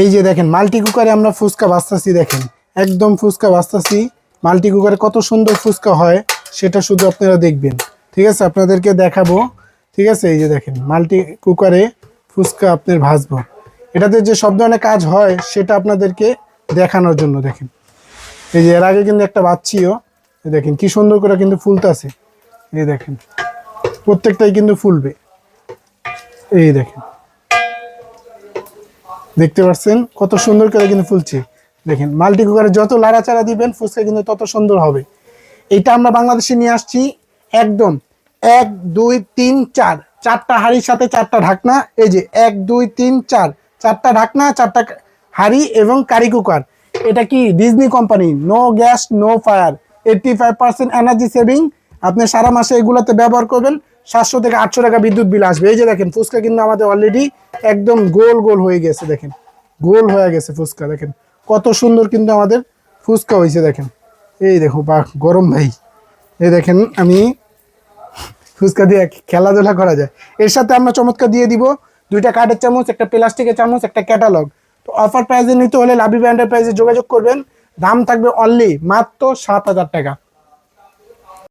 এই যে দেখেন মাল্টি কুকারে আমরা ফুচকা ভাজতেছি, দেখেন একদম ফুচকা ভাজতেছি। মাল্টি কুকারে কত সুন্দর ফুচকা হয় সেটা শুধু আপনারা দেখবেন, ঠিক আছে? আপনাদেরকে দেখাবো, ঠিক আছে? এই যে দেখেন মাল্টি কুকারে ফুচকা আপনার ভাজবো, এটাতে যে সব ধরনের কাজ হয় সেটা আপনাদেরকে দেখানোর জন্য। দেখেন এই যে এর আগে কিন্তু একটা বাচ্চিও, দেখেন কি সুন্দর করে কিন্তু ফুলতেছে। এই দেখেন প্রত্যেকটাই কিন্তু ফুলবে। এই দেখেন, দেখতে পাচ্ছেন কত সুন্দর করে কিন্তু ফুলছে। দেখেন মাল্টি কুকারে যত লাড়াচাড়া দিবেন ফুচকা কিন্তু তত সুন্দর হবে। এটা আমরা বাংলাদেশে নিয়ে আসছি একদম 1 2 3 4 চারটা হাঁড়ির সাথে চারটা ঢাকনা। এই যে 1 2 3 4 চারটা ঢাকনা, চারটা হাঁড়ি এবং কারি কুকার। এটা কি Disney company, no gas no fire, 85% energy saving. আপনি সারা মাসে এগুলোতে ব্যবহার করবেন, 700 থেকে 800 টাকা বিদ্যুৎ বিল আসবে। এই যে দেখেন ফুচকা কিন্তু আমাদের অলরেডি একদম গোল গোল হয়ে গেছে। দেখেন গোল হয়ে গেছে ফুচকা, দেখেন কত সুন্দর কিন্তু আমাদের ফুচকা হয়েছে। দেখেন এই দেখো বা গরম ভাই, এই দেখেন আমি ফুচকা দিয়ে খেলাধুলা করা যায়। এর সাথে আমরা চমৎকার দিয়ে দিব 2টা কাঠের চামচ, একটা প্লাস্টিকের চামচ, একটা ক্যাটালগ। তো অফার প্রাইসে নিতে হলে লাভি ব্র্যান্ডের প্রাইসে যোগাযোগ করবেন। দাম থাকবে অনলি মাত্র 7,000 টাকা।